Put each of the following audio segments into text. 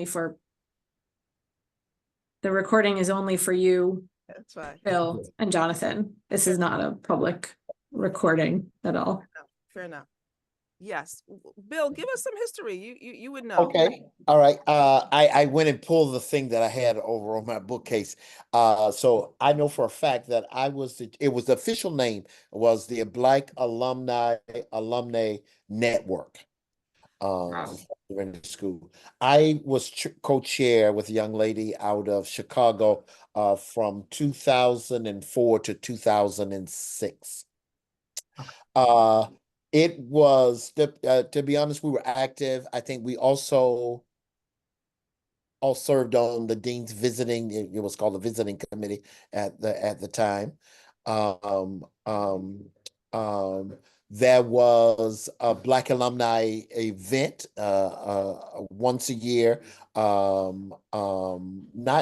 for, the recording is only for you, That's fine. Bill and Jonathan. This is not a public recording at all. Fair enough. Yes. Bill, give us some history. You would know. Okay. All right. I went and pulled the thing that I had over on my bookcase. So I know for a fact that it was the official name was the Black Alumni Network. During the school, I was co-chair with a young lady out of Chicago from 2004 to 2006. It was, to be honest, we were active. I think we also all served on the dean's visiting. It was called the visiting committee at the time. There was a Black alumni event once a year, not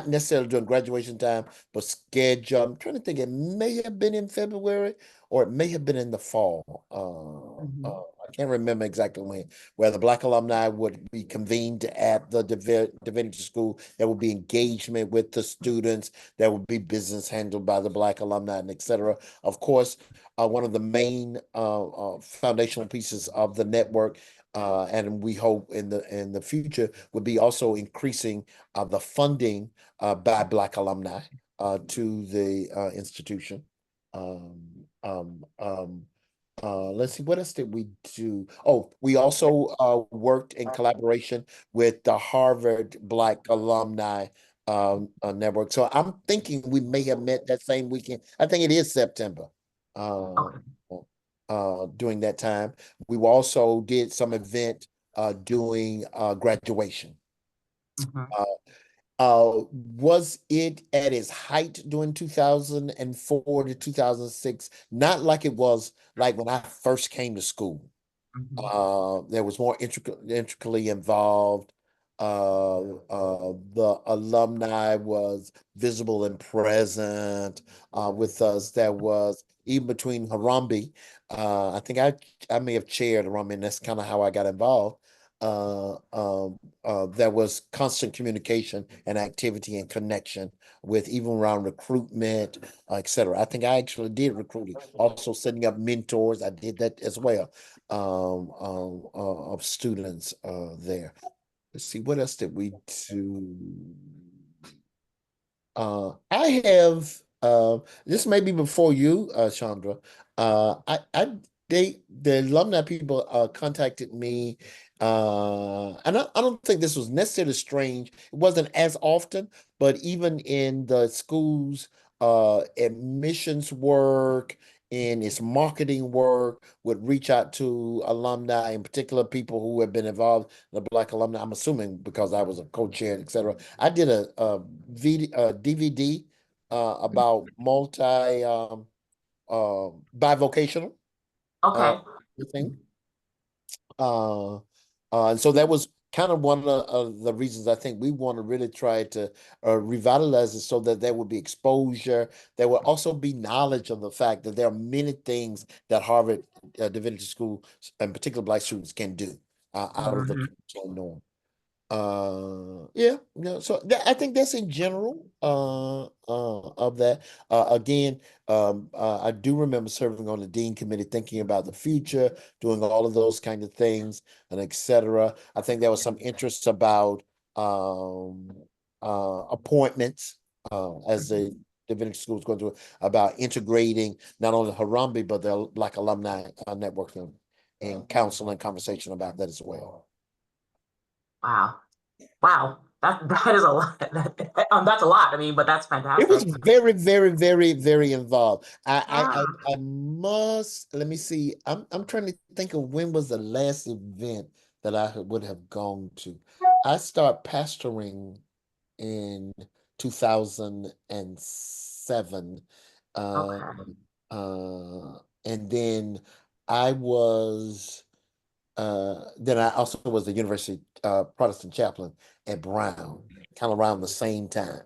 necessarily during graduation time, but scheduled. I'm trying to think, it may have been in February or it may have been in the fall. I can't remember exactly when, where the Black alumni would be convened at the divinity school. There would be engagement with the students. There would be business handled by the Black alumni, and et cetera. Of course, one of the main foundational pieces of the network, and we hope in the future, would be also increasing the funding by Black alumni to the institution. Let's see, what else did we do? Oh, we also worked in collaboration with the Harvard Black Alumni Network. So I'm thinking we may have met that same weekend. I think it is September. During that time, we also did some event doing graduation. Was it at its height during 2004 to 2006? Not like it was like when I first came to school. There was more intricately involved. The alumni was visible and present with us. There was, even between Harambee, I think I may have chaired Harambee, and that's kind of how I got involved. There was constant communication and activity and connection with, even around recruitment, et cetera. I think I actually did recruiting, also setting up mentors. I did that as well, of students there. Let's see, what else did we do? I have this may be before you, Chandra. The alumni people contacted me, and I don't think this was necessarily strange. It wasn't as often, but even in the school's admissions work, in its marketing work, would reach out to alumni, in particular people who have been involved in the Black alumni. I'm assuming because I was a co-chair, et cetera. I did a DVD about bivocational thing. And so that was kind of one of the reasons I think we want to really try to revitalize it, so that there would be exposure. There will also be knowledge of the fact that there are many things that Harvard Divinity School, in particular Black students, can do out of the conventional norm. So I think that's in general of that. Again, I do remember serving on the dean committee, thinking about the future, doing all of those kind of things, and et cetera. I think there was some interest about appointments as the divinity school is going to, about integrating not only Harambee but the Black alumni network, and counsel and conversation about that as well. Wow. That is a lot. That's a lot. I mean, but that's fantastic. It was very, very, very, very involved. I must, let me see. I'm trying to think of when was the last event that I would have gone to. I started pastoring in 2007. And then I was then I also was the University Protestant chaplain at Brown, kind of around the same time.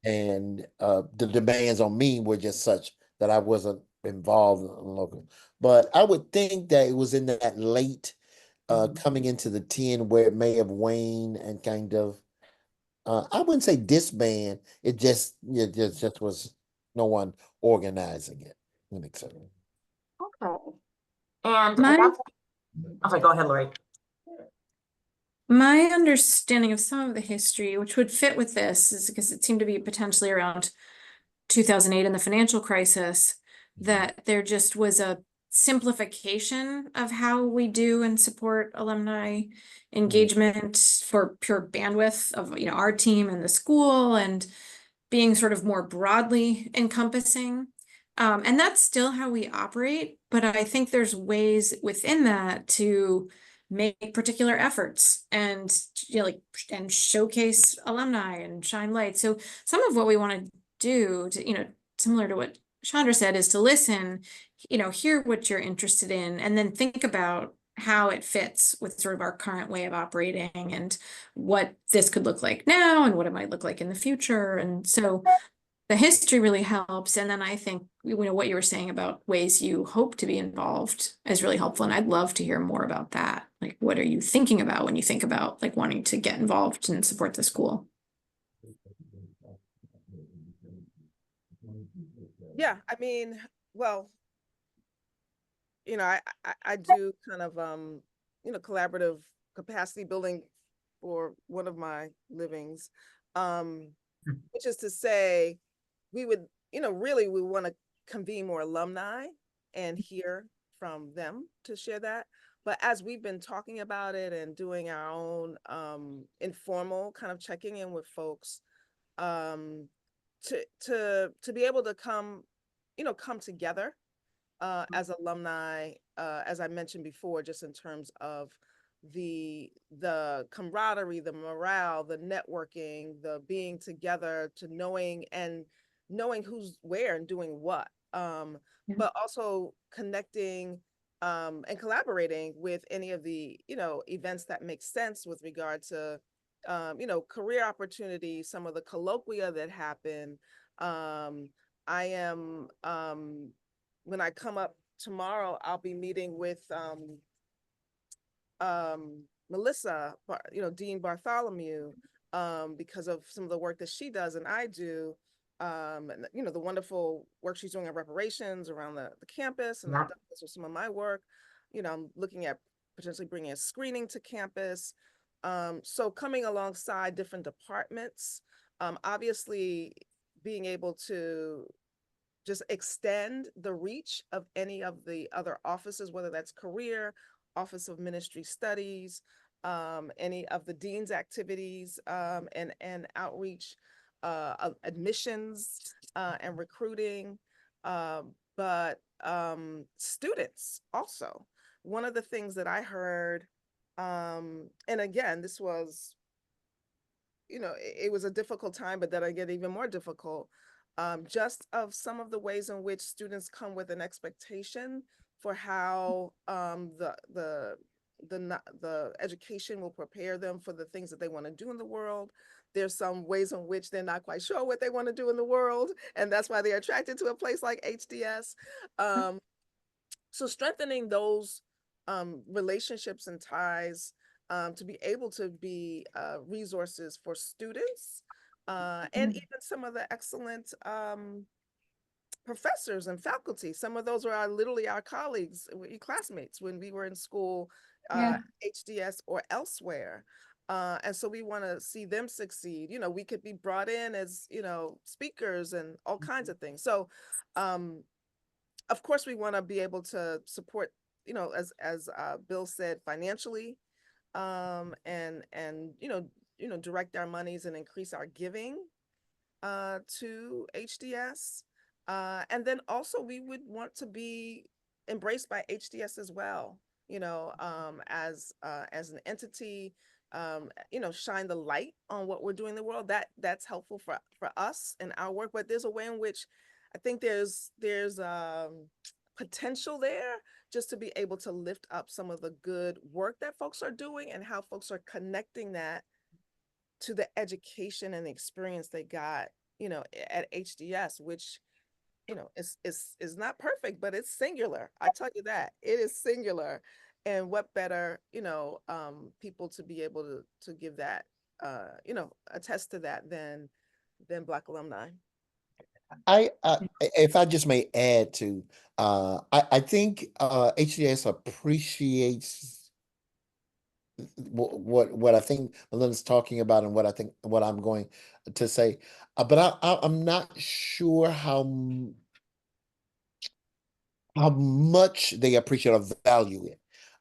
And the demands on me were just such that I wasn't involved in local. But I would think that it was in that late coming into the 10 where it may have waned and kind of I wouldn't say disband. It just just was no one organizing it and etc. Okay. And My that's okay, go ahead, Lori. my understanding of some of the history, which would fit with this, is because it seemed to be potentially around 2008 in the financial crisis, that there just was a simplification of how we do and support alumni engagement for pure bandwidth of, you know, our team and the school, and being sort of more broadly encompassing. And that's still how we operate, but I think there's ways within that to make particular efforts and, you know, like, and showcase alumni and shine light. So some of what we want to do to, you know, similar to what Chandra said, is to listen, you know, hear what you're interested in, and then think about how it fits with sort of our current way of operating and what this could look like now and what it might look like in the future. And so the history really helps. And then I think, you know, what you were saying about ways you hope to be involved is really helpful. And I'd love to hear more about that. Like, what are you thinking about when you think about like wanting to get involved and support the school? Yeah, I mean, well, you know, I do kind of you know, collaborative capacity building for one of my livings, which is to say, we would, you know, really we want to convene more alumni and hear from them to share that. But as we've been talking about it and doing our own informal kind of checking in with folks, um, to be able to come, you know, come together as alumni, as I mentioned before, just in terms of the camaraderie, the morale, the networking, the being together, to knowing who's where and doing what, but also connecting and collaborating with any of the, you know, events that make sense with regard to you know, career opportunities, some of the colloquia that happen. I am when I come up tomorrow, I'll be meeting with Melissa, you know, Dean Bartholomew, because of some of the work that she does and I do, and, you know, the wonderful work she's doing on reparations around the campus, and I've done this with some of my work. You know, I'm looking at potentially bringing a screening to campus. So coming alongside different departments, obviously being able to just extend the reach of any of the other offices, whether that's career, Office of Ministry Studies, any of the dean's activities, and outreach, admissions and recruiting, but students also. One of the things that I heard, and again, this was, you know, it was a difficult time, but then I get even more difficult, just of some of the ways in which students come with an expectation for how the education will prepare them for the things that they want to do in the world. There's some ways in which they're not quite sure what they want to do in the world, and that's why they're attracted to a place like HDS. So strengthening those relationships and ties, to be able to be resources for students, and even some of the excellent professors and faculty. Some of those were literally our colleagues, classmates when we were in school, HDS or elsewhere. And so we want to see them succeed. You know, we could be brought in as, you know, speakers and all kinds of things. So of course we want to be able to support, you know, as Bill said, financially, and you know, direct our monies and increase our giving to HDS. And then also we would want to be embraced by HDS as well, you know, as an entity, you know, shine the light on what we're doing in the world. That's helpful for us and our work. But there's a way in which I think there's potential there, just to be able to lift up some of the good work that folks are doing and how folks are connecting that to the education and the experience they got, you know, at HDS, which, you know, is not perfect, but it's singular. I tell you that it is singular. And what better, people to be able to give that, attest to that than Black alumni. If I just may add to, I think HDS appreciates what I think Melinda's talking about and what I'm going to say, but I'm not sure how much they appreciate or value it.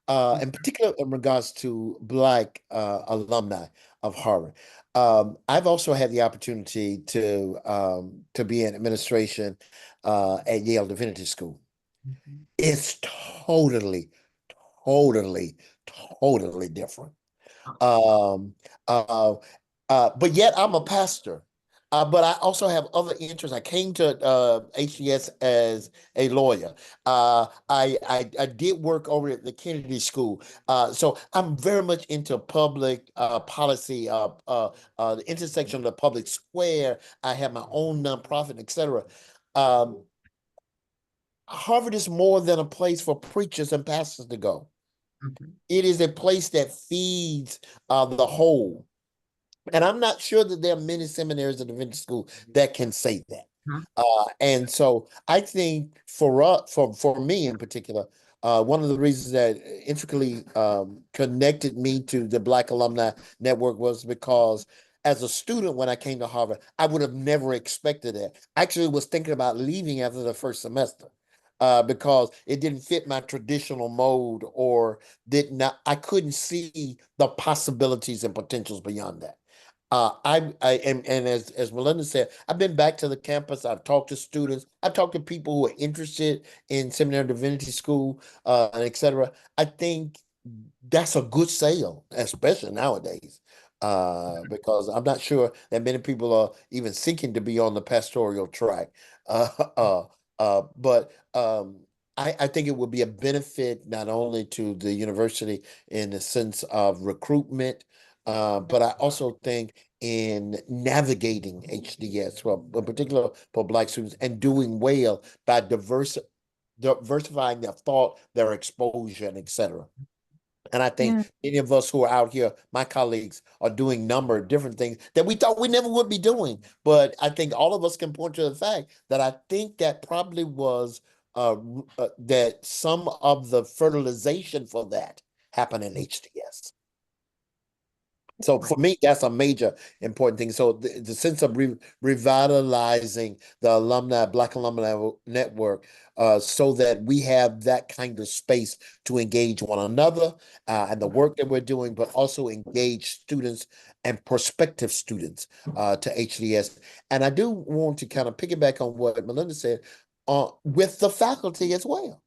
In particular, in regards to Black alumni of Harvard. I've also had the opportunity to be in administration at Yale Divinity School. It's totally, totally, totally different. Um, uh, but yet I'm a pastor. But I also have other interests. I came to HDS as a lawyer. I did work over at the Kennedy School. So I'm very much into public policy, the intersection of the public square. I have my own nonprofit, etc. Um, Harvard is more than a place for preachers and pastors to go. It is a place that feeds the whole. And I'm not sure that there are many seminaries at the Divinity School that can say that. And so I think for me in particular, one of the reasons that intricately connected me to the Black Alumni Network was because as a student, when I came to Harvard, I would have never expected that. I actually was thinking about leaving after the first semester. Because it didn't fit my traditional mode or I couldn't see the possibilities and potentials beyond that. And as Melinda said, I've been back to the campus. I've talked to students. I've talked to people who are interested in seminary divinity school, and et cetera. I think that's a good sale, especially nowadays, because I'm not sure that many people are even seeking to be on the pastoral track. Uh, uh, but I think it would be a benefit not only to the university in the sense of recruitment, but I also think in navigating HDS, well, in particular for Black students, and doing well by diversifying their thought, their exposure, and et cetera. And I think many of us who are out here, my colleagues, are doing a number of different things that we thought we never would be doing. But I think all of us can point to the fact that I think that probably was that some of the fertilization for that happened in HDS. So for me, that's a major important thing. So the sense of revitalizing the alumni, Black Alumni Network, so that we have that kind of space to engage one another and the work that we're doing, but also engage students and prospective students to HDS. And I do want to kind of piggyback on what Melinda said with the faculty as well.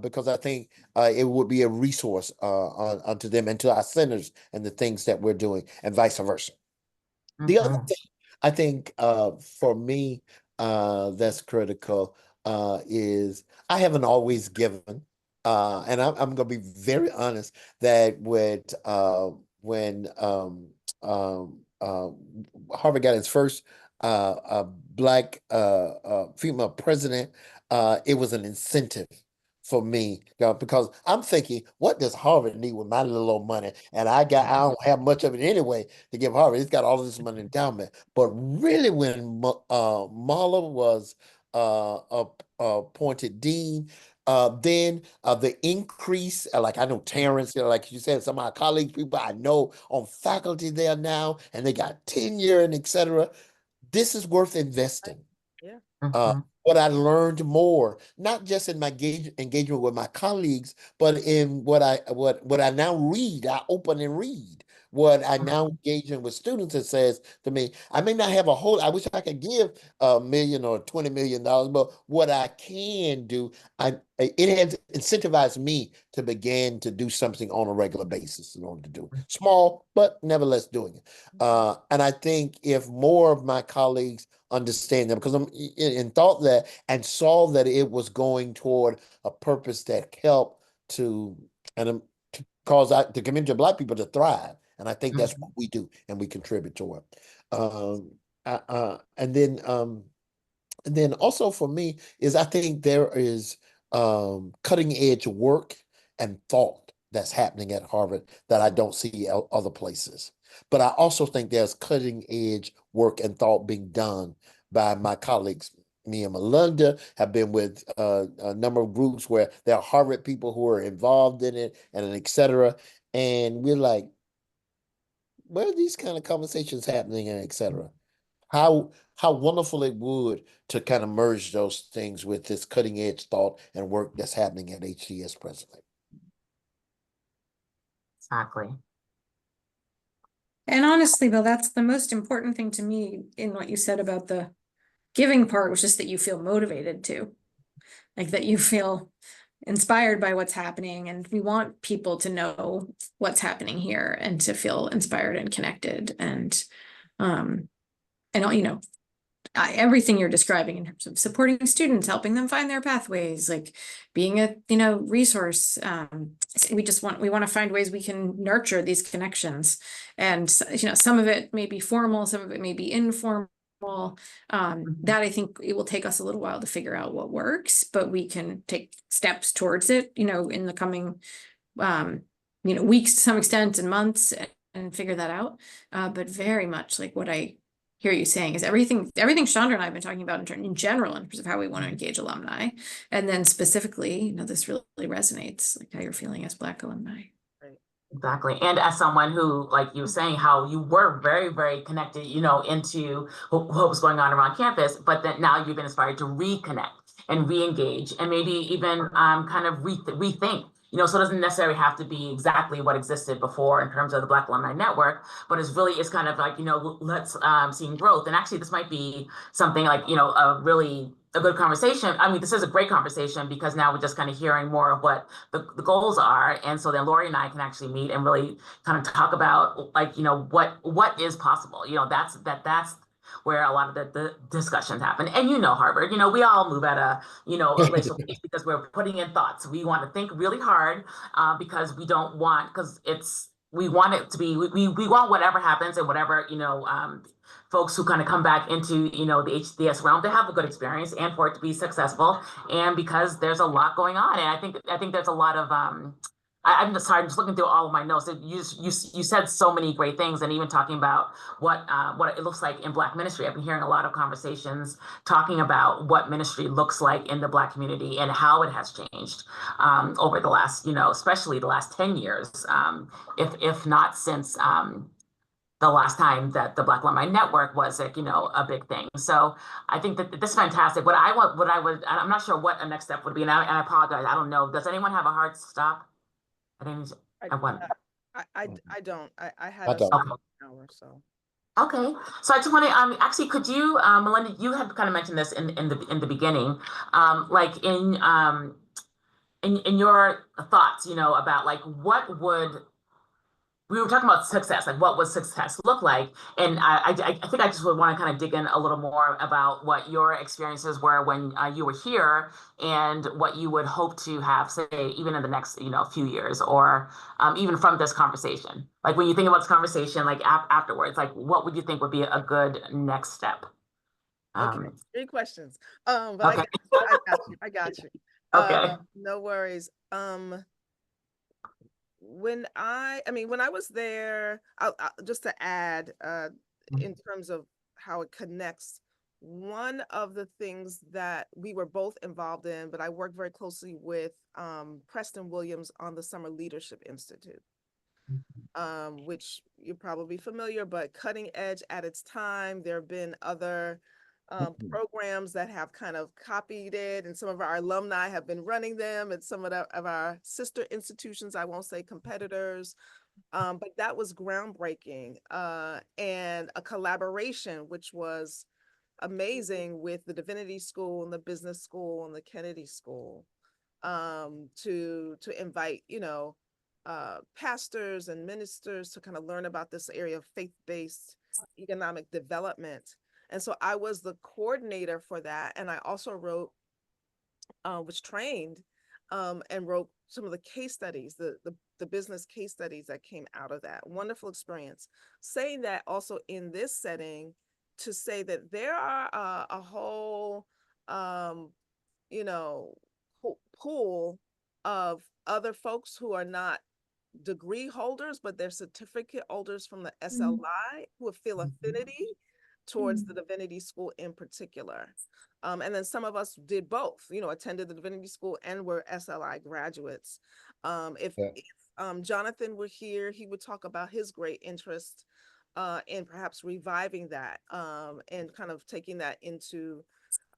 Because I think it would be a resource onto them and to our centers and the things that we're doing, and vice versa. The other thing I think for me that's critical is I haven't always given, and I'm going to be very honest that when Harvard got its first Black female president, it was an incentive for me, because I'm thinking, what does Harvard need with my little old money? And I don't have much of it anyway to give Harvard. It's got all this money endowment. But really, when Marla was appointed dean, then the increase, like I know Terrence, like you said, some of our colleagues, people I know on faculty there now, and they got tenure and et cetera. This is worth investing. Yeah. What I learned more, not just in my engagement with my colleagues, but in what I now read. I open and read what I now engage in with students. It says to me, I may not have I wish I could give $1 million or $20 million, but what I can do, it has incentivized me to begin to do something on a regular basis in order to do it. Small, but nevertheless doing it. And I think if more of my colleagues understand them, because I'm in thought that and saw that it was going toward a purpose that helped to cause the community of Black people to thrive. And I think that's what we do, and we contribute to it. And then also for me is I think there is cutting edge work and thought that's happening at Harvard that I don't see other places. But I also think there's cutting edge work and thought being done by my colleagues. Me and Melinda have been with a number of groups where there are Harvard people who are involved in it and et cetera. And we're like, where are these kind of conversations happening and et cetera? How wonderful it would to kind of merge those things with this cutting edge thought and work that's happening at HDS presently. Exactly. And honestly, Bill, that's the most important thing to me in what you said about the giving part, was just that you feel motivated to, like that you feel inspired by what's happening. And we want people to know what's happening here and to feel inspired and connected. And everything you're describing in terms of supporting students, helping them find their pathways, like being a, resource. We want to find ways we can nurture these connections. And, some of it may be formal, some of it may be informal. That I think it will take us a little while to figure out what works, but we can take steps towards it, in the coming, weeks to some extent and months, and figure that out. But very much like what I hear you saying is everything Chandra and I have been talking about in general in terms of how we want to engage alumni. And then specifically, this really resonates, like how you're feeling as Black alumni. Exactly. And as someone who, like you were saying, how you were very, very connected, into what was going on around campus, but then now you've been inspired to reconnect and re-engage and maybe even kind of rethink. So it doesn't necessarily have to be exactly what existed before in terms of the Black Alumni Network, but it's kind of like, let's see growth. And actually, this might be something like, a good conversation. I mean, this is a great conversation because now we're just kind of hearing more of what the goals are. And so then Lori and I can actually meet and really kind of talk about like, what is possible. That's where a lot of the discussions happen. And Harvard, we all move at a, glacial pace because we're putting in thoughts. We want to think really hard because we don't want, we want it to be, we want whatever happens and whatever, folks who kind of come back into, the HDS realm to have a good experience and for it to be successful. And because there's a lot going on. And I think there's a lot of, I'm just sorry, I'm just looking through all of my notes. You said so many great things, and even talking about what it looks like in Black ministry. I've been hearing a lot of conversations talking about what ministry looks like in the Black community and how it has changed over the last, especially the last 10 years, if not since the last time that the Black Alumni Network was, like, a big thing. So I think that this is fantastic. I'm not sure what a next step would be, and I apologize. I don't know. Does anyone have a hard stop? I didn't. I won. I don't. I had I a don't. hour, so. Okay, so I just want to actually, could you, Melinda, you had kind of mentioned this in the beginning, like in your thoughts, about like what would we were talking about success, like what would success look like? And I think I just would want to kind of dig in a little more about what your experiences were when you were here and what you would hope to have, say, even in the next, few years, or even from this conversation. Like when you think about this conversation, like afterwards, like what would you think would be a good next step? Okay, 3 questions. But Okay. I got you. Okay. No worries. When I was there, I'll just to add, in terms of how it connects, one of the things that we were both involved in, but I worked very closely with Preston Williams on the Summer Leadership Institute, which you're probably familiar, but cutting edge at its time. There have been other programs that have kind of copied it, and some of our alumni have been running them, and some of our sister institutions, I won't say competitors, but that was groundbreaking, and a collaboration which was amazing with the Divinity School and the Business School and the Kennedy School, to invite, pastors and ministers to kind of learn about this area of faith-based economic development. And so I was the coordinator for that. And I also was trained and wrote some of the case studies, the business case studies that came out of that. Wonderful experience. Saying that also in this setting, to say that there are a whole, pool of other folks who are not degree holders, but they're certificate holders from the SLI who feel affinity towards the divinity school in particular. And then some of us did both, attended the divinity school and were SLI graduates. If Jonathan were here, he would talk about his great interest in perhaps reviving that and kind of taking that into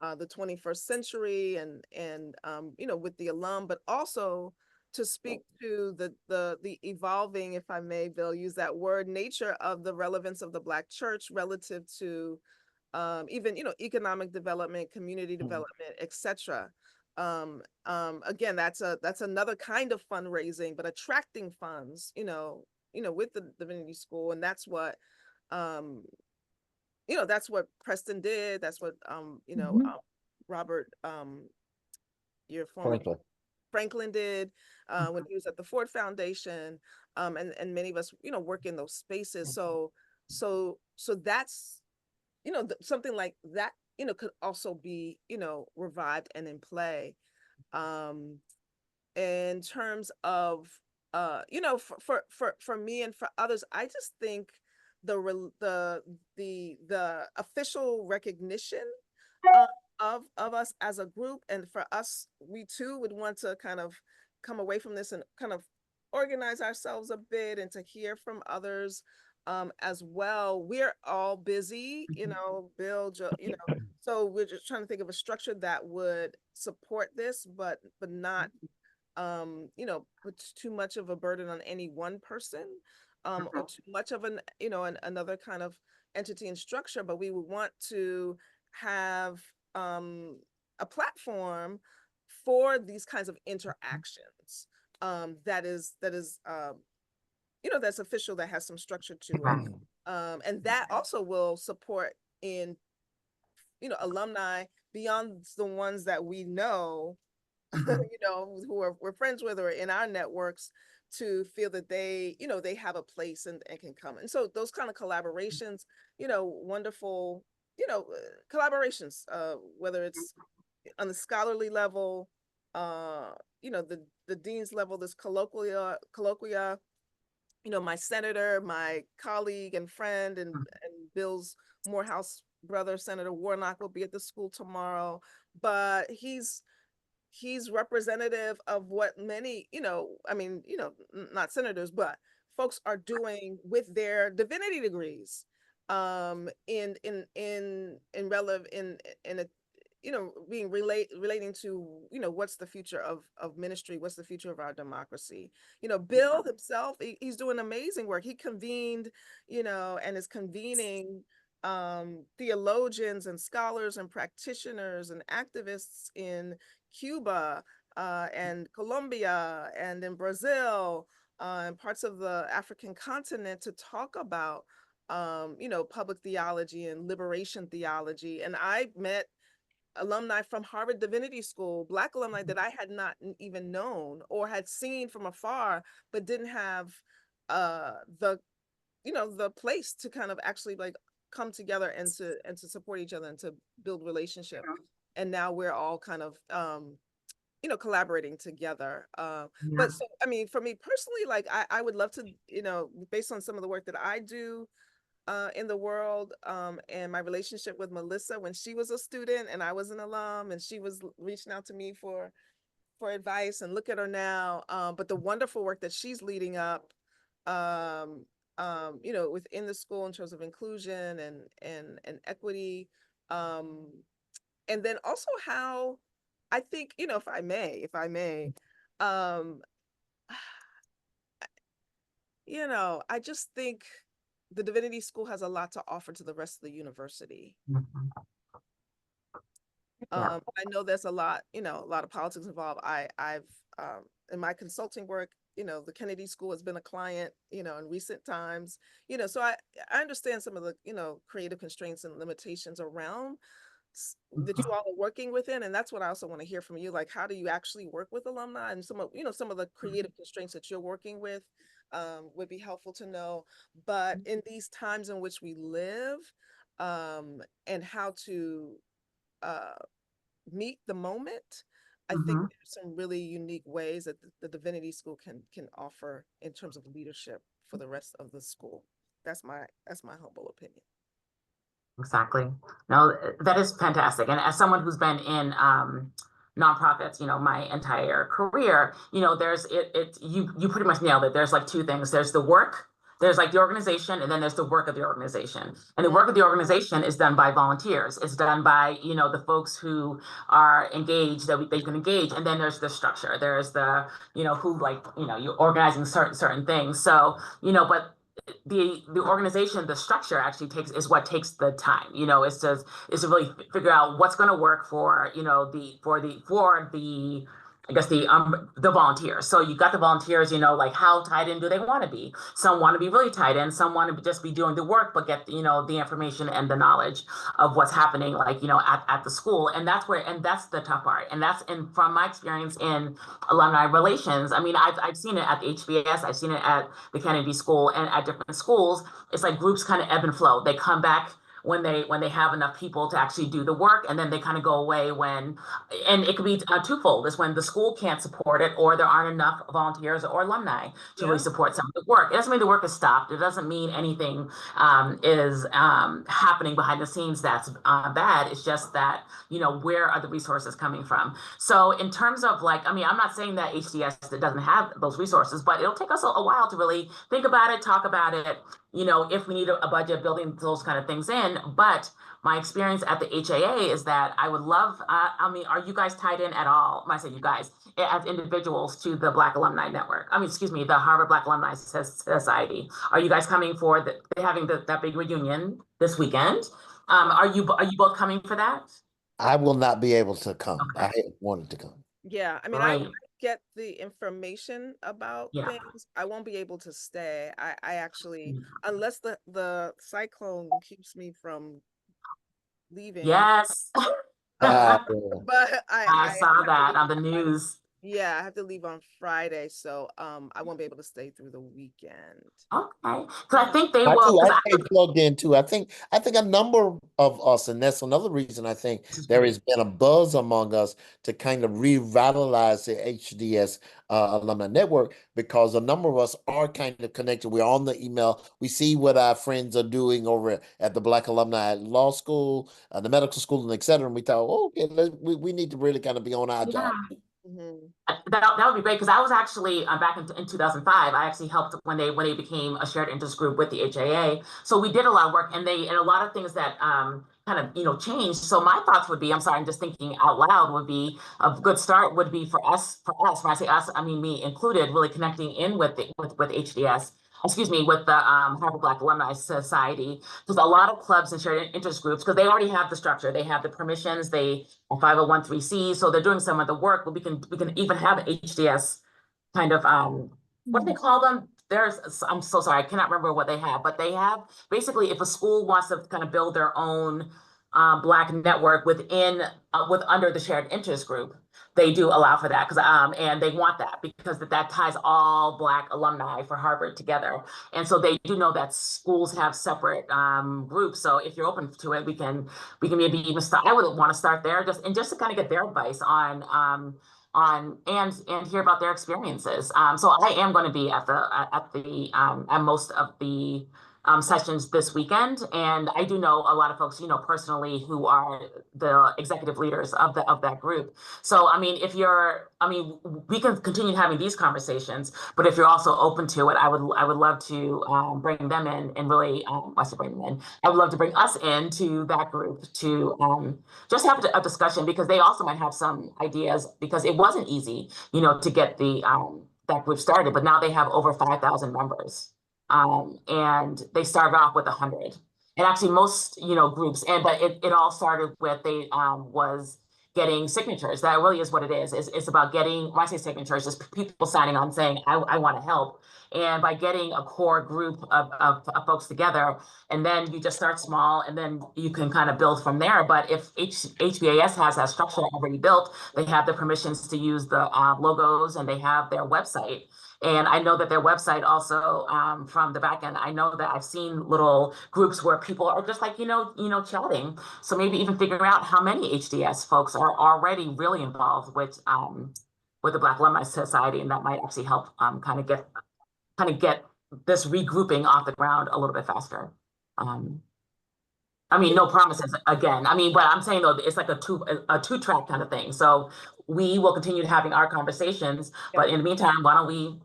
the 21st century and with the alum, but also to speak to the evolving, if I may, Bill, use that word, nature of the relevance of the Black church relative to even, economic development, community development, etc. Again, that's another kind of fundraising, but attracting funds, with the Divinity School. And that's what, that's what Preston did. That's what, Robert, your former Franklin did when he was at the Ford Foundation, and many of us, work in those spaces. So that's, something like that, could also be, revived and in play. In terms of, for me and for others, I just think the official recognition of us as a group, and for us, we too would want to kind of come away from this and kind of organize ourselves a bit and to hear from others as well. We're all busy, Bill, so we're just trying to think of a structure that would support this, but not put too much of a burden on any one person, or too much of another kind of entity and structure. But we would want to have a platform for these kinds of interactions that is that's official, that has some structure to it, and that also will support in alumni beyond the ones that we know, who we're friends with or in our networks, to feel that they they have a place and can come. And so those kind of collaborations, wonderful, collaborations, whether it's on the scholarly level, the dean's level, this colloquia, my senator, my colleague and friend, and Bill's Morehouse brother, Senator Warnock, will be at the school tomorrow, but he's representative of what many, not senators, but folks are doing with their divinity degrees, being relating to, what's the future of ministry, what's the future of our democracy. Bill himself, he's doing amazing work. He convened, and is convening theologians and scholars and practitioners and activists in Cuba and Colombia and in Brazil and parts of the African continent to talk about public theology and liberation theology. And I met alumni from Harvard Divinity School, Black alumni that I had not even known or had seen from afar, but didn't have the place to kind of actually like come together and to support each other and to build relationship. And now we're all kind of collaborating together. But so, I mean, for me personally, like I would love to, based on some of the work that I do in the world, and my relationship with Melissa when she was a student and I was an alum, and she was reaching out to me for advice, and look at her now. But the wonderful work that she's leading up, within the school in terms of inclusion and equity. And then also how I think, if I may, I just think the Divinity School has a lot to offer to the rest of the university. I know there's a lot of politics involved. I've in my consulting work, the Kennedy School has been a client, in recent times, so I understand some of the, creative constraints and limitations around that you all are working within. And that's what I also want to hear from you. Like, how do you actually work with alumni, and some of the creative constraints that you're working with would be helpful to know. But in these times in which we live, and how to meet the moment, I think Mhm. there's some really unique ways that the Divinity School can offer in terms of leadership for the rest of the school. That's my humble opinion. Exactly. No, that is fantastic. And as someone who's been in nonprofits, my entire career, you pretty much nailed it. There's like two things. There's the work, there's like the organization, and then there's the work of the organization. And the work of the organization is done by volunteers. It's done by, the folks who are engaged that they can engage. And then there's the structure. There's the, who like, you're organizing certain things. So, but the organization, the structure actually is what takes the time, is to really figure out what's going to work for, the I guess the volunteers. So you got the volunteers, like how tied in do they want to be? Some want to be really tied in, some want to just be doing the work, but get, the information and the knowledge of what's happening, like, at the school. And that's the tough part. And from my experience in alumni relations, I mean, I've seen it at the HBS, I've seen it at the Kennedy School and at different schools. It's like groups kind of ebb and flow. They come back when they have enough people to actually do the work, and then they kind of go away and it could be twofold. Is when the school can't support it, or there aren't enough volunteers or alumni to really support some of the work. It doesn't mean the work is stopped. It doesn't mean anything is happening behind the scenes that's bad. It's just that, where are the resources coming from? So in terms of like, I mean, I'm not saying that HDS doesn't have those resources, but it'll take us a while to really think about it, talk about it, if we need a budget, building those kind of things in. But my experience at the HAA is that I would love, I mean, are you guys tied in at all? When I say you guys, as individuals, to the Black Alumni Network? I mean, excuse me, the Harvard Black Alumni Society. Are you guys coming for they're having that big reunion this weekend? Are you both coming for that? I will not be able to come. Okay. I wanted to come. Yeah, I mean, Right. I get the information about Yeah. things. I won't be able to stay. I actually, unless the cyclone keeps me from leaving. Yes. Yeah. But I saw that on the news. Yeah, I have to leave on Friday, so I won't be able to stay through the weekend. Okay. Because I think they I will. do. Because I stay plugged in too. I think a number of us, and that's another reason I think there has been a buzz among us to kind of revitalize the HDS alumni network, because a number of us are kind of connected. We're on the email. We see what our friends are doing over at the Black Alumni Law School, the medical school, and et cetera. And we thought, oh, okay, we need to really kind of be on our job. That would be great, because I was actually back in 2005. I actually helped when they became a shared interest group with the HAA. So we did a lot of work, and a lot of things that kind of changed. So my thoughts would be, I'm sorry, I'm just thinking out loud, would be a good start would be for us. When I say us, I mean me included, really connecting in with HDS. Excuse me, with the Harvard Black Alumni Society, because a lot of clubs and shared interest groups, because they already have the structure, they have the permissions, they 501(c)(3), so they're doing some of the work. But we can even have HDS kind of what do they call them? I'm so sorry, I cannot remember what they have, but they have basically, if a school wants to kind of build their own Black network under the shared interest group, they do allow for that, because and they want that, because that ties all Black alumni for Harvard together. And so they do know that schools have separate groups. So if you're open to it, we can maybe even start. I would want to start there, just to kind of get their advice on and hear about their experiences. So I am going to be at most of the sessions this weekend, and I do know a lot of folks, personally, who are the executive leaders of that group. So I mean, we can continue having these conversations, but if you're also open to it, I would love to bring them in, and really, I should bring them in. I would love to bring us into that group to just have a discussion, because they also might have some ideas, because it wasn't easy, to get that group started, but now they have over 5,000 members. And they started off with 100. And actually most, groups, but it all started with was getting signatures. That really is what it is. It's about getting, when I say signatures, just people signing on saying, I want to help. And by getting a core group of folks together, and then you just start small, and then you can kind of build from there. But if HBAS has that structure already built, they have the permissions to use the logos, and they have their website. And I know that their website also, from the back end, I know that I've seen little groups where people are just like, chatting. So maybe even figuring out how many HDS folks are already really involved with the Black Alumni Society, and that might actually help kind of get this regrouping off the ground a little bit faster. I mean, no promises again. I mean, but I'm saying though, it's like a two-track kind of thing. So we will continue having our conversations, but in the meantime, why don't we,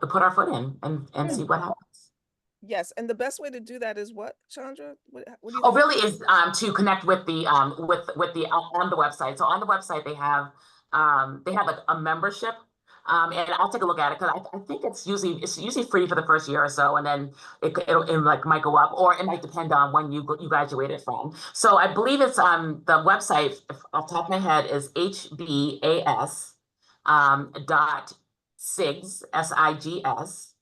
put our foot in and see what happens. Yes, and the best way to do that is what, Chandra? What do you Oh, think? really is to connect with the on the website. So on the website they have like a membership. And I'll take a look at it because I think it's usually free for the first year or so, and then it like might go up, or it might depend on when you graduated from. So I believe it's the website, if off the top of my head, is HBAS dot SIGS SIGS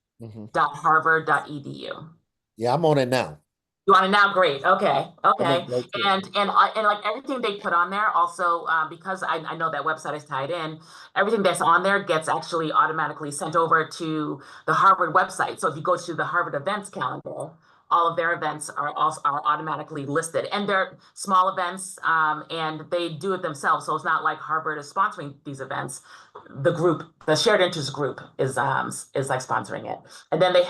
dot Harvard.edu. Yeah, I'm on it now. You want to now? Great. Okay. I'm Okay. in right there. And like everything they put on there also, because I know that website is tied in, everything that's on there gets actually automatically sent over to the Harvard website. So if you go to the Harvard events calendar, all of their events are automatically listed, and they're small events, and they do it themselves. So it's not like Harvard is sponsoring these events. The shared interest group is like sponsoring it. And then they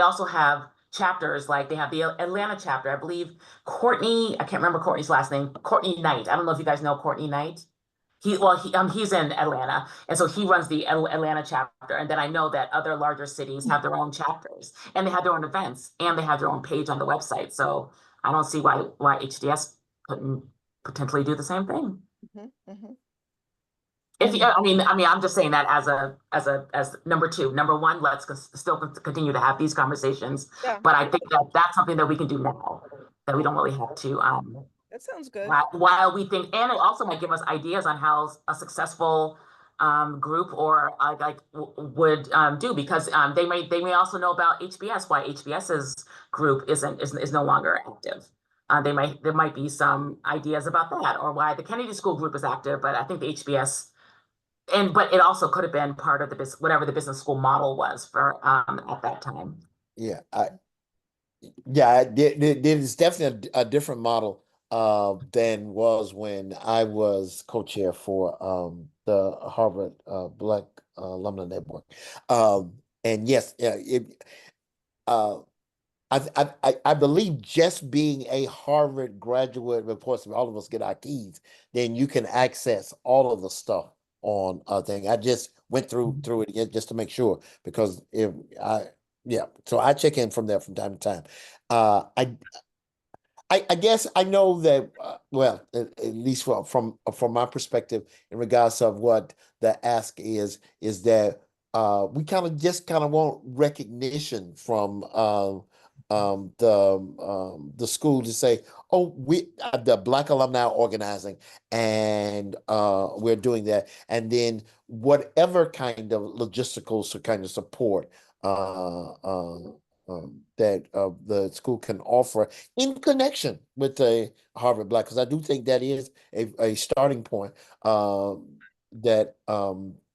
also have chapters, like they have the Atlanta chapter. I believe I can't remember Courtney's last name, Courtney Knight. I don't know if you guys know Courtney Knight. He's in Atlanta, and so he runs the Atlanta chapter. And then I know that other larger cities have their own chapters, and they have their own events, and they have their own page on the website. So I don't see why HDS couldn't potentially do the same thing. If you, I mean, I'm just saying that as number two. Number one, let's still continue to have these conversations. Yeah. But I think that that's something that we can do now, that we don't really have to. That sounds good. While we think, and it also might give us ideas on how a successful group or would do, because they may also know about HBS, why HBS's group is no longer active. There might be some ideas about that, or why the Kennedy School group is active, but I think the HBS. But it also could have been part of whatever the business school model was for at that time. Yeah, there's definitely a different model than was when I was co-chair for the Harvard Black Alumni Network. And yes, I believe just being a Harvard graduate, of course, if all of us get our keys, then you can access all of the stuff on a thing. I just went through it just to make sure, because so I check in from there from time to time. I guess I know that well, at least from my perspective, in regards of what the ask is that we kind of want recognition from the school to say, oh, we the Black Alumni organizing, and we're doing that, and then whatever kind of logistical kind of support that the school can offer in connection with the Harvard Black, because I do think that is a starting point that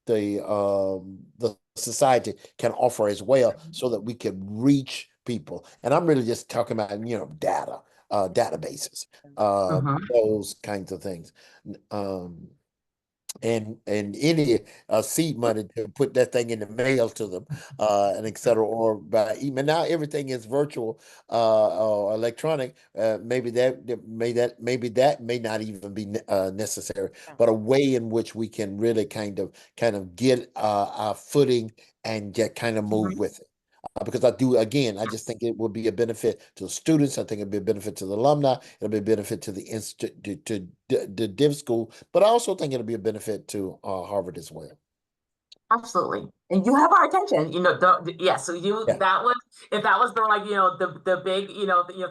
the society can offer as well, so that we can reach people. And I'm really just talking about data, databases, those kinds of things. And any seed money to put that thing in the mail to them, and et cetera, or by email. Now everything is virtual or electronic. Maybe that may not even be necessary, but a way in which we can really kind of get our footing and get kind of move with it. Because I just think it would be a benefit to the students. I think it'd be a benefit to the alumni. It'll be a benefit to the institute, to the div school, but I also think it'll be a benefit to Harvard as well. Absolutely, and you have our attention. Yes. So that was, if that was the big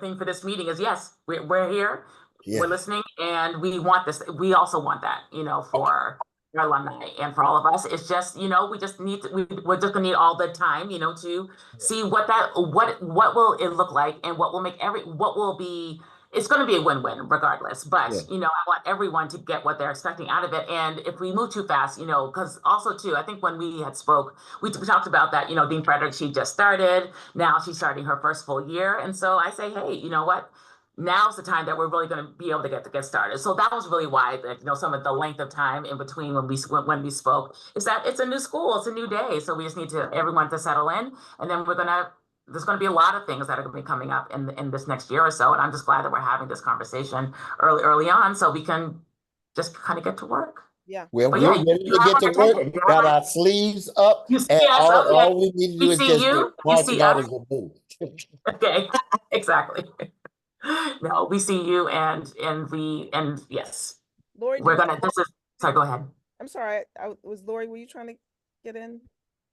thing for this meeting is, yes, we're here, we're listening, and we want this. We also want that for our alumni and for all of us. It's just, we just need to, we're just gonna need all the time, to see what will it look like and what will make what will be, it's going to be a win-win regardless, but Yeah. I want everyone to get what they're expecting out of it. And if we move too fast, because also too, I think when we had spoke, we talked about that, Dean Frederick, she just started, now she's starting her first full year. And so I say, hey, you know what? Now's the time that we're really going to be able to get started. So that was really why, some of the length of time in between when we spoke is that it's a new school, it's a new day. So we just need everyone to settle in, and then there's going to be a lot of things that are going to be coming up in this next year or so. And I'm just glad that we're having this conversation early on so we can just kind of get to work. Yeah. Well, But we're yeah, ready to get to work. Got our sleeves up, you see and us, okay. all we need to do We is see just you, get you marching see orders us. and move. Okay, exactly. No, we see you, and yes, Lori, we're gonna. This is sorry. Go ahead. I'm sorry. Was Lori, were you trying to get in?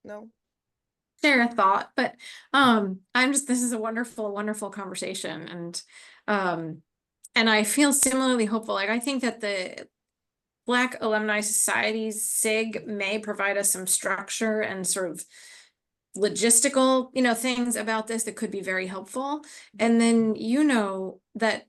No. Share a thought, but this is a wonderful, wonderful conversation, and I feel similarly hopeful. Like I think that the Black Alumni Society's SIG may provide us some structure and sort of logistical, things about this that could be very helpful. And then that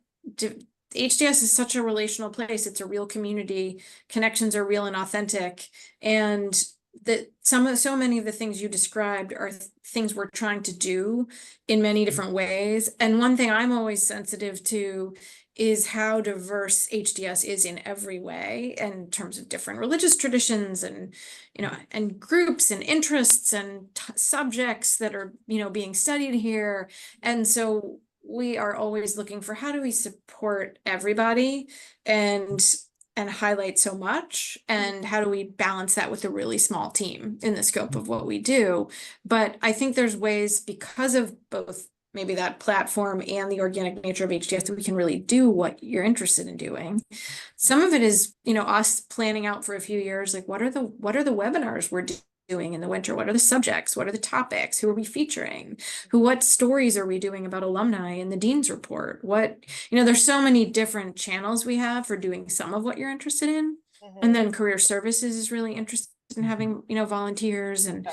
HDS is such a relational place. It's a real community. Connections are real and authentic, and that so many of the things you described are things we're trying to do in many different ways. And one thing I'm always sensitive to is how diverse HDS is in every way in terms of different religious traditions and, and groups and interests and subjects that are, being studied here. And so we are always looking for how do we support everybody and highlight so much, and how do we balance that with a really small team in the scope of what we do. But I think there's ways, because of both maybe that platform and the organic nature of HDS, that we can really do what you're interested in doing. Some of it is, us planning out for a few years, like what are the webinars we're doing in the winter? What are the subjects? What are the topics? Who are we featuring? What stories are we doing about alumni in the Dean's Report? There's so many different channels we have for doing some of what you're interested in. And then career services is really interested in having, volunteers, and,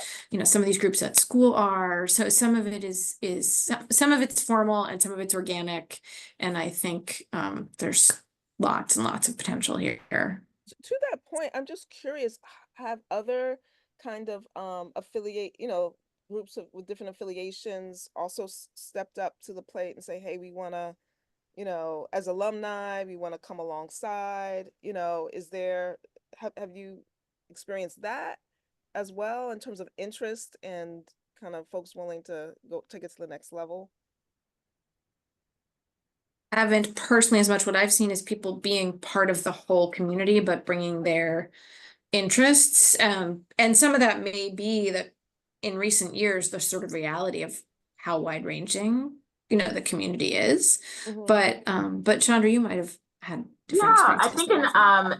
some of these groups at school are. So some of it is some of it's formal and some of it's organic. And I think there's lots and lots of potential here. To that point, I'm just curious, have other kind of affiliate, groups with different affiliations also stepped up to the plate and say, hey, we want to, as alumni, we want to come alongside, have you experienced that as well in terms of interest and kind of folks willing to go take it to the next level? I haven't personally as much. What I've seen is people being part of the whole community, but bringing their interests. And some of that may be that in recent years, the sort of reality of how wide ranging, the community is. But Chandra, you might have had different experiences. I think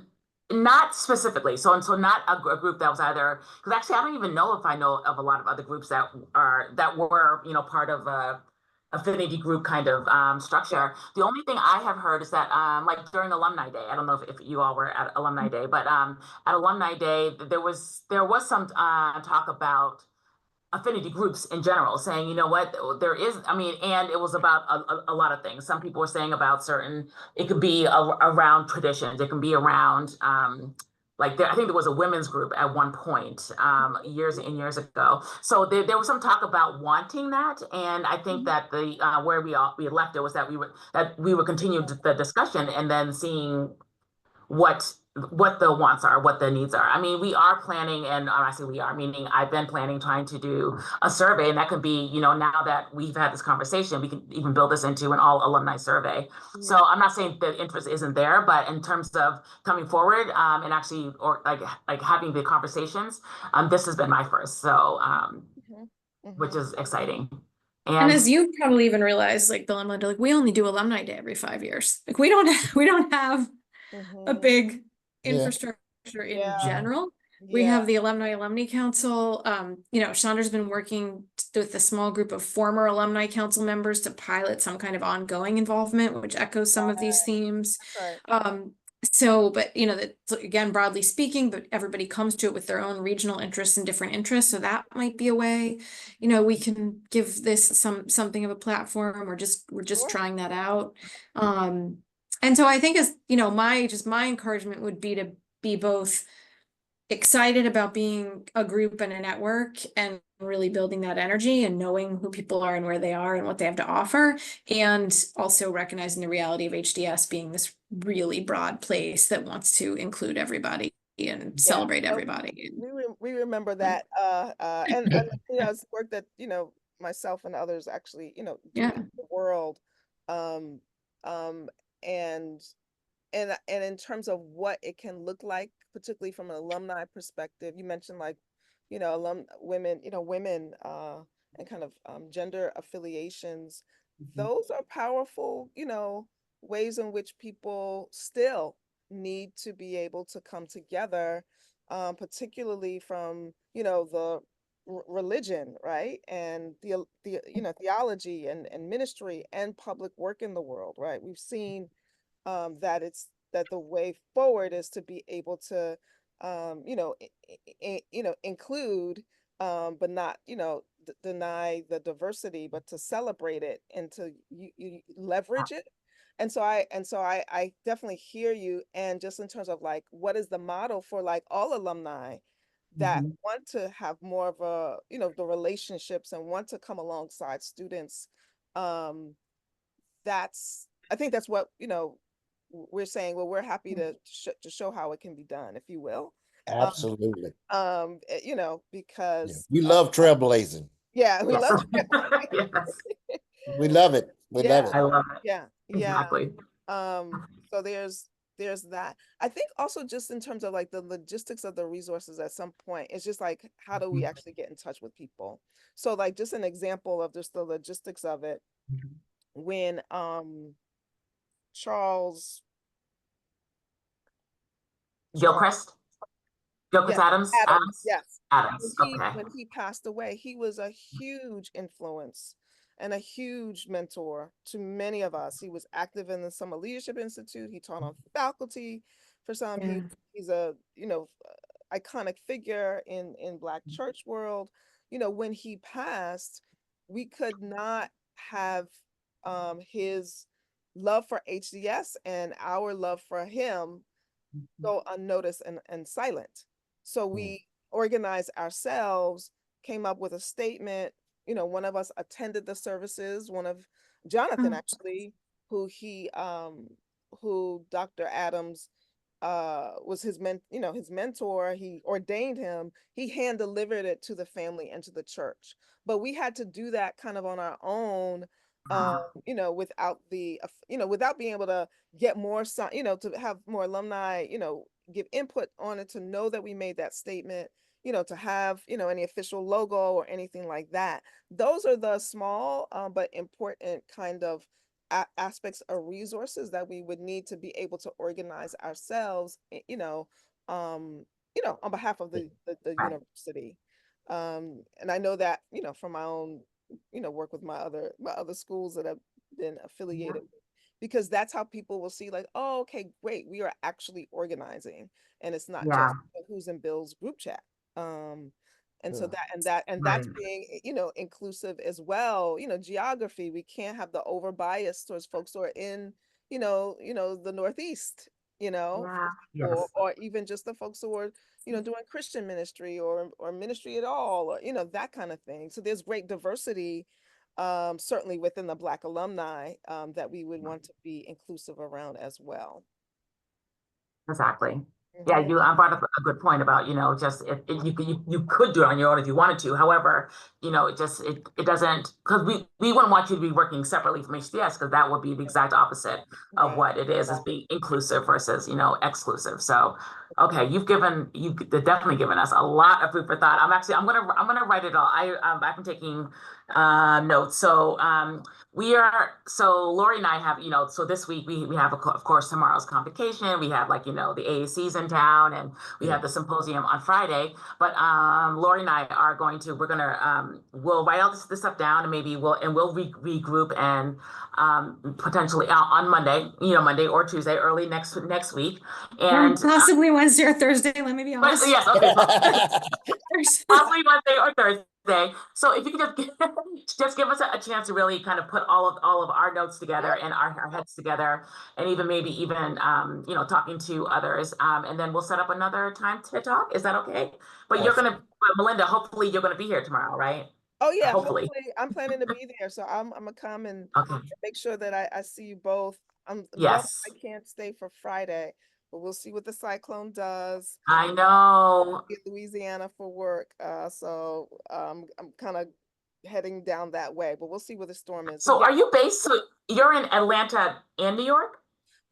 not specifically. So not a group that was either, because actually I don't even know if I know of a lot of other groups that were, part of a affinity group kind of structure. The only thing I have heard is that like during Alumni Day, I don't know if you all were at Alumni Day, but at Alumni Day, there was some talk about affinity groups in general, saying, there is, and it was about a lot of things. Some people were saying about it could be around traditions, it can be around, I think there was a women's group at one point, years and years ago. So there was some talk about wanting that, and I think that where we left it was that we would continue the discussion and then seeing what the wants are, what the needs are. We are planning, and I say we are, meaning I've been planning, trying to do a survey, and that could be, now that we've had this conversation, we can even build this into an all alumni survey. So I'm not saying that interest isn't there, but in terms of coming forward and actually, or like having the conversations, this has been my first, so which is exciting. And as you probably even realize, like the alumni, we only do Alumni Day every 5 years. Like we don't have a big infrastructure in general. We have the Alumni Council. Chandra's been working with a small group of former Alumni Council members to pilot some kind of ongoing involvement, which echoes some of these themes. So, but you know, that again, broadly speaking, but everybody comes to it with their own regional interests and different interests. So that might be a way, you know, we can give this something of a platform, or we're just Sure. trying that out. And so I think, as you know, my encouragement would be to be both excited about being a group and a network and really building that energy and knowing who people are and where they are and what they have to offer, and also recognizing the reality of HDS being this really broad place that wants to include everybody and celebrate No, everybody. we remember that, and you know, it's work that, you know, myself and others actually, you know, do Yeah. in the world, um, um, and and in terms of what it can look like, particularly from an alumni perspective, you mentioned like, you know, women, you know, women, and kind of gender affiliations. Those are powerful, you know, ways in which people still need to be able to come together, particularly from, you know, the religion, right? And the you know, theology and ministry and public work in the world, right? We've seen that that the way forward is to be able to, you know, you know, include, but not, you know, deny the diversity, but to celebrate it and to you leverage it. And so I definitely hear you. And just in terms of like, what is the model for like all alumni that Mhm. want to have more of a, you know, the relationships and want to come alongside students, um, I think that's what, you know, we're saying. Well, we're happy to show how it can be done, if you will. Um, Absolutely. you know, Yeah. because We love trailblazing. yeah, we Yes. love Yes. We love it. We love yeah, it. I love it. yeah. Exactly. So there's that. I think also just in terms of like the logistics of the resources at some point, it's just like, how do we actually get in touch with people? So like just an example of just the logistics of it, when Charles Charles Gilchrist? Gilchrist yes, Adams? Adams, Adams? yes. Adams. Okay. When he passed away, he was a huge influence and a huge mentor to many of us. He was active in the Summer Leadership Institute. He taught on faculty for some. Yeah. He's a, you know, iconic figure in Black church world. You know, when he passed, we could not have his love for HDS and our love for him go unnoticed and silent. So Mm. we organized ourselves, came up with a statement. You know, one of us attended the services, one of Jonathan Oh, actually, who Dr. Adams was you know, his mentor. He ordained him. He hand delivered it to the family and to the church. But we had to do that kind of on our own, you know, without you know, without being able to get more, you know, to have more alumni, you know, give input on it, to know that we made that statement, you know, to have, you know, any official logo or anything like that. Those are the small, but important kind of aspects or resources that we would need to be able to organize ourselves, you know, on behalf of the Right. university. And I know that, you know, from my own, you know, work with my other schools that have been affiliated with, because that's how people will see like, oh, okay, great, we are actually organizing, and it's not Yeah. just who's in Bill's group chat. And so Yeah. that's Right. being, you know, inclusive as well. You know, geography, we can't have the over bias towards folks who are in, the Northeast, you know, Yeah. or Yes. even just the folks who are, you know, doing Christian ministry or ministry at all, or, you know, that kind of thing. So there's great diversity, certainly within the Black alumni, that we would want to be inclusive around as well. Exactly. Yeah, Mhm. you brought up a good point about, just if you could do it on your own if you wanted to. However, it doesn't, because we wouldn't want you to be working separately from HDS, because that would be the exact opposite of Right. what it is being inclusive versus, exclusive. So Okay, you've definitely given us a lot of food for thought. I'm gonna write it all. I've been taking notes. So Lori and I have, so this week we have of course tomorrow's convocation. We have, like, the AAC's in town, and we have the symposium on Friday. But Lori and I are we'll write all this stuff down, and maybe we'll regroup and potentially on Monday, Monday or Tuesday, early next week. Or And possibly Wednesday or Thursday, let me be but honest. yes, okay, Thursday. possibly Wednesday or Thursday. So if you could just give us a chance to really kind of put all of our notes together and our heads together, and maybe even talking to others, and then we'll set up another time to talk. Is that okay? But Melinda, hopefully you're gonna be here tomorrow, right? Oh yeah, Hopefully. I'm planning to be there, so I'm gonna come and Okay. make sure that I see you both. Yes. I can't stay for Friday, but we'll see what the cyclone does. I know. In Louisiana for work, so I'm kind of heading down that way, but we'll see where the storm is. So are you based? So you're in Atlanta and New York?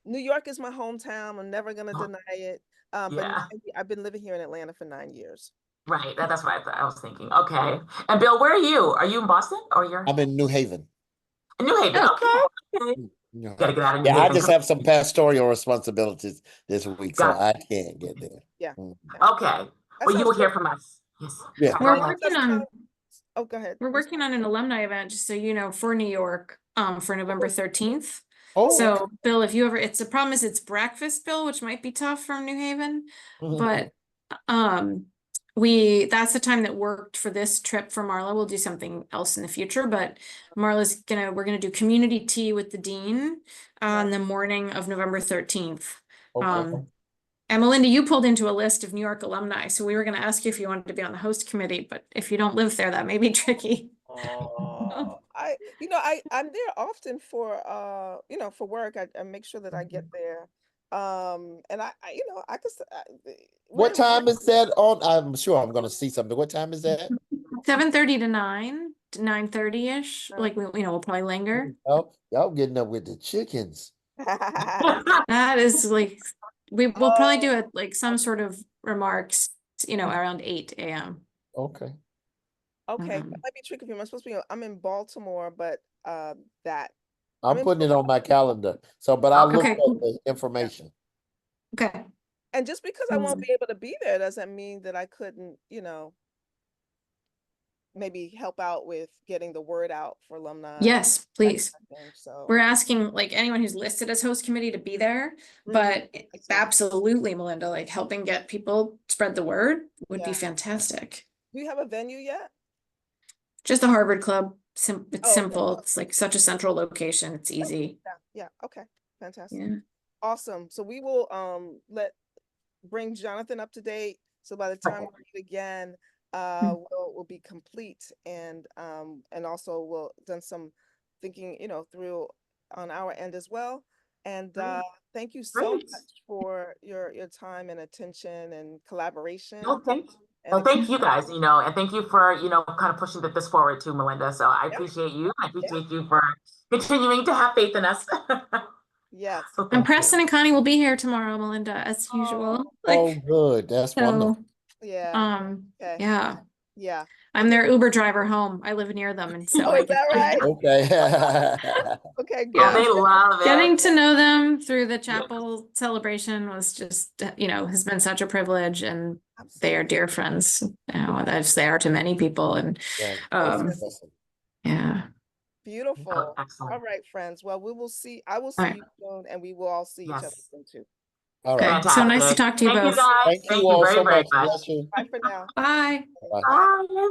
New York is my hometown. I'm never gonna deny it. But Yeah. I've been living here in Atlanta for 9 years. Right. That's what I was thinking. Okay. And Bill, where are you? Are you in Boston, or you're I'm in New Haven. in New Haven? Oh. Okay. Yeah. Gotta get out of New Yeah, I Haven. just have some pastoral responsibilities this week, so Got I can't get there. Yeah. Okay. That Well, you sounds will hear good. from us. Yes. Yeah. Sorry, We're go ahead. working on Oh, go ahead. We're working on an alumni event, just so you know, for New York, for November 13th. Oh, So Bill, if you ever, it's a problem is it's breakfast, Bill, which might be tough from New Haven, but that's the time that worked for this trip for Marla. We'll do something else in the future, but we're gonna do community tea with the dean on the morning of November 13th. okay. And Melinda, you pulled into a list of New York alumni, so we were going to ask you if you wanted to be on the host committee, but if you don't live there, that may be tricky. Oh, I'm there often for for work. I make sure that I get there. And I could What time is that on? I'm sure I'm gonna see something. What time is that? 7:30 to 9:30-ish. Like we'll probably linger. Oh, y'all getting up with the chickens. That is like we will probably do it like some sort of remarks, around 8 a.m. Okay. Okay, that might be tricky for me. I'm supposed to be. I'm in Baltimore, but that I'm putting it on my calendar. So, but I'll look Okay, at cool. the information. Okay. and just because I won't be able to be there doesn't mean that I couldn't, maybe help out with getting the word out for alumni. Yes, that please. kind of thing, so We're asking like anyone who's listed as host committee to be there, but absolutely, Melinda, like helping get people spread the word would be fantastic. do you have a venue yet? Just the Harvard Club. It's Okay. simple. It's like such a central location. It's easy. Yeah. Okay. Fantastic. Yeah. Awesome. So we will bring Jonathan up to date. So by the time we meet again, we'll be complete, and also we'll done some thinking, through on our end as well. And thank you so much for your time and attention and collaboration. Well, thank you guys, and thank you for, kind of pushing this forward too, Melinda. So I appreciate you. I appreciate you for continuing to have faith in us. Yes. And Preston and Connie will be here tomorrow, Melinda, as usual. Oh, good. That's wonderful. Yeah. Yeah. Yeah. I'm their Uber driver home. I live near them, and so is that right? Okay. Okay, good. Yeah, they love it. Getting to know them through the chapel celebration was just, has been such a privilege, and they are dear friends. As they are to many people, and yeah. Beautiful. Excellent. All right, friends. Well, I will see you soon, and we will all see each other soon too. All right. Okay. So nice to talk to you both. Thank you guys. Thank you all very, so very much. much. Bless you. Bye for now. Bye. Bye. Bye.